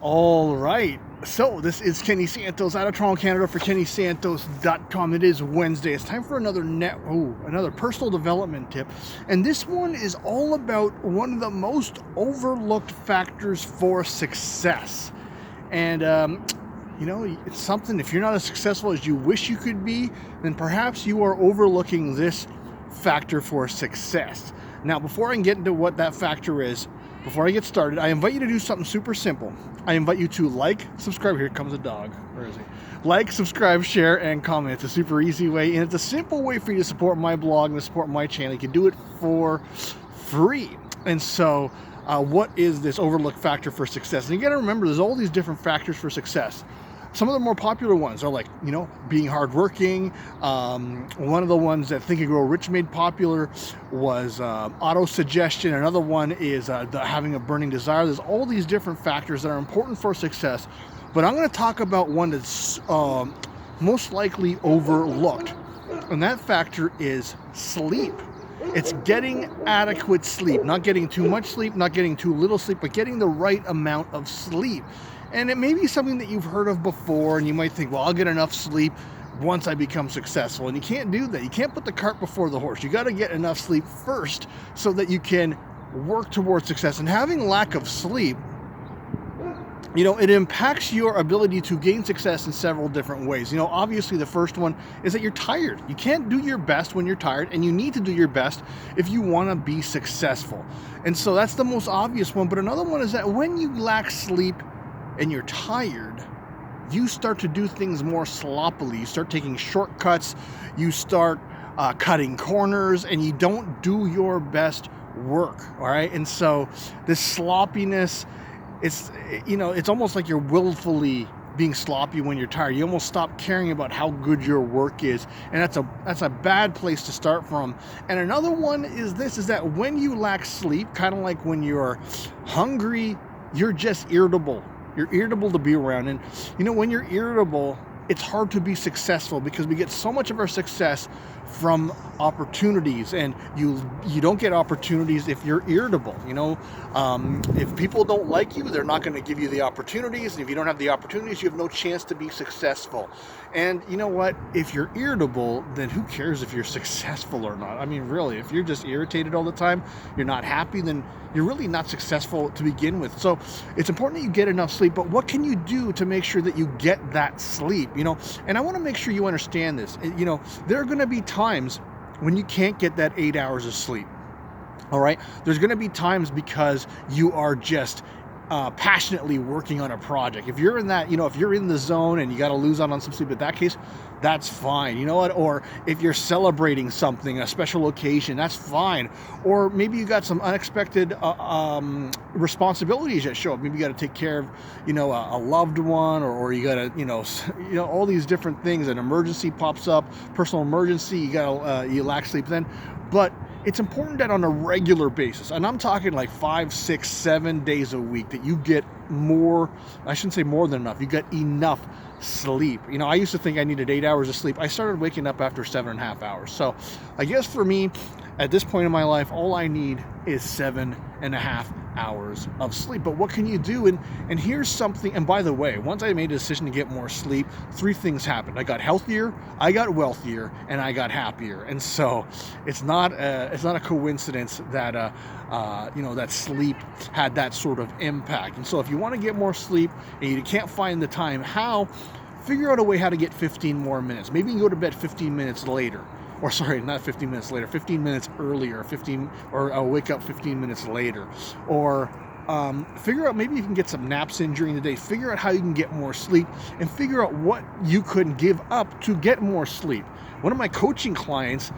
All right. So this is Kenny Santos out of Toronto, Canada for KennySantos.com. It is Wednesday. It's time for another personal development tip. And this one is all about one of the most overlooked factors for success. And it's something, if you're not as successful as you wish you could be, then perhaps you are overlooking this factor for success. Now, before I can get into what that factor is, before I get started, I invite you to do something super simple. I invite you to like, subscribe. Here comes a dog. Where is he? Like, subscribe, share, and comment. It's a super easy way, and it's a simple way for you to support my blog and to support my channel. You can do it for free. And so, what is this overlooked factor for success? And you got to remember, there's all these different factors for success. Some of the more popular ones are like, being hardworking. One of the ones that Think and Grow Rich made popular was auto-suggestion. Another one is having a burning desire. There's all these different factors that are important for success. But I'm going to talk about one that's most likely overlooked. And that factor is sleep. It's getting adequate sleep. Not getting too much sleep, not getting too little sleep, but getting the right amount of sleep. And it may be something that you've heard of before, and you might think, well, I'll get enough sleep once I become successful. And you can't do that. You can't put the cart before the horse. You got to get enough sleep first so that you can work towards success. And having lack of sleep, it impacts your ability to gain success in several different ways. Obviously the first one is that you're tired. You can't do your best when you're tired, and you need to do your best if you want to be successful. And so that's the most obvious one. But another one is that when you lack sleep and you're tired, you start to do things more sloppily. You start taking shortcuts, you start cutting corners, and you don't do your best work, all right? And so this sloppiness, it's almost like you're willfully being sloppy when you're tired. You almost stop caring about how good your work is, and that's a bad place to start from. And another one is that when you lack sleep, kind of like when you're hungry, you're just irritable. You're irritable to be around. And, when you're irritable, it's hard to be successful because we get so much of our success from opportunities, and you don't get opportunities if you're irritable. If people don't like you, they're not going to give you the opportunities, and if you don't have the opportunities, you have no chance to be successful. And you know what? If you're irritable, then who cares if you're successful or not? I mean, really, if you're just irritated all the time, you're not happy, then you're really not successful to begin with. So it's important that you get enough sleep, but what can you do to make sure that you get that sleep? And I want to make sure you understand this. There are going to be times when you can't get that 8 hours of sleep. All right. There's going to be times because you are just passionately working on a project. If you're in that, if you're in the zone and you got to lose out on some sleep, in that case, that's fine. You know what? Or if you're celebrating something, a special occasion, that's fine. Or maybe you got some unexpected responsibilities that show up. Maybe you got to take care of, a loved one, or you got to, all these different things. An emergency pops up, personal emergency. You lack sleep then, but it's important that on a regular basis, and I'm talking like 5, 6, 7 days a week, that you get more, I shouldn't say more than enough, you get enough sleep. I used to think I needed 8 hours of sleep. I started waking up after 7.5 hours. So I guess for me, at this point in my life, all I need is 7.5 hours of sleep. But what can you do? And here's something. And by the way, once I made a decision to get more sleep, 3 things happened. I got healthier, I got wealthier, and I got happier. And so it's not a coincidence that that sleep had that sort of impact. And so if you want to get more sleep and you can't find the time, figure out a way how to get 15 more minutes. Maybe you can go to bed 15 minutes later. Or sorry, not 15 minutes later, 15 minutes earlier, or wake up 15 minutes later. Or figure out, maybe you can get some naps in during the day. Figure out how you can get more sleep, and figure out what you could give up to get more sleep. One of my coaching clients,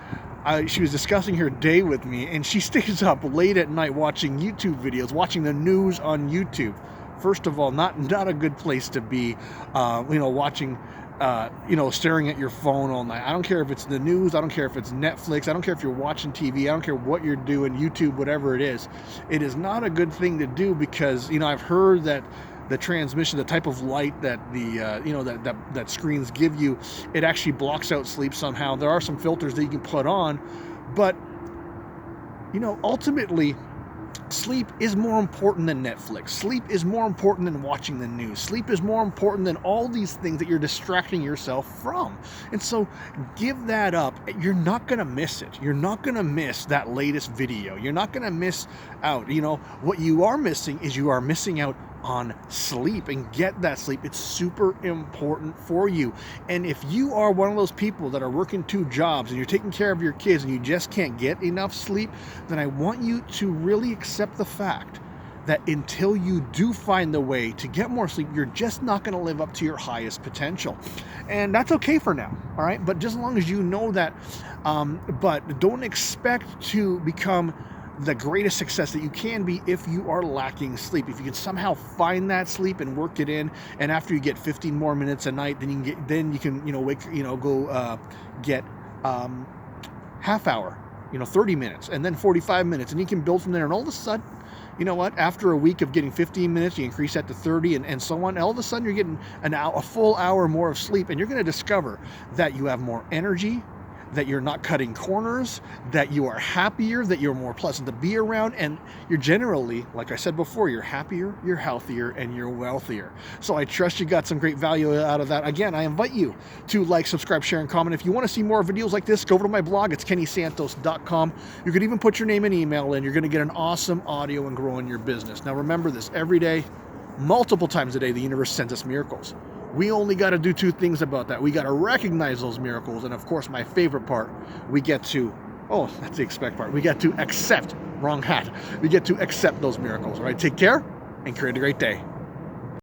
she was discussing her day with me, and she stays up late at night watching YouTube videos, watching the news on YouTube. First of all, not a good place to be, watching, staring at your phone all night. I don't care if it's the news. I don't care if it's Netflix. I don't care if you're watching TV. I don't care what you're doing, YouTube, whatever it is. It is not a good thing to do because, I've heard that the transmission, the type of light that that screens give you, it actually blocks out sleep somehow. There are some filters that you can put on, but, ultimately, Sleep is more important than Netflix. Sleep is more important than watching the news. Sleep is more important than all these things that you're distracting yourself from. And so give that up. You're not going to miss it. You're not going to miss that latest video. You're not going to miss out. You know, what you are missing is you are missing out on sleep, and get that sleep. It's super important for you. And if you are one of those people that are working 2 jobs and you're taking care of your kids and you just can't get enough sleep, then I want you to really accept the fact that until you do find the way to get more sleep, you're just not going to live up to your highest potential. And that's okay for now, all right? But just as long as you know that, but don't expect to become the greatest success that you can be if you are lacking sleep. If you can somehow find that sleep and work it in, and after you get 15 more minutes a night, then you can go get half hour, 30 minutes, and then 45 minutes, and you can build from there. And all of a sudden, you know what? After a week of getting 15 minutes, you increase that to 30, and so on. All of a sudden, you're getting a full hour more of sleep, and you're going to discover that you have more energy, that you're not cutting corners, that you are happier, that you're more pleasant to be around, and you're generally, like I said before, you're happier, you're healthier, and you're wealthier. So I trust you got some great value out of that. Again, I invite you to like, subscribe, share, and comment. If you want to see more videos like this, go over to my blog. It's kennysantos.com. You can even put your name and email in. You're going to get an awesome audio and grow in your business. Now remember this, every day, multiple times a day, the universe sends us miracles. We only got to do 2 things about that. We got to recognize those miracles. And of course, my favorite part, we get to, that's the expect part. We get to accept, wrong hat. We get to accept those miracles. All right, take care and create a great day.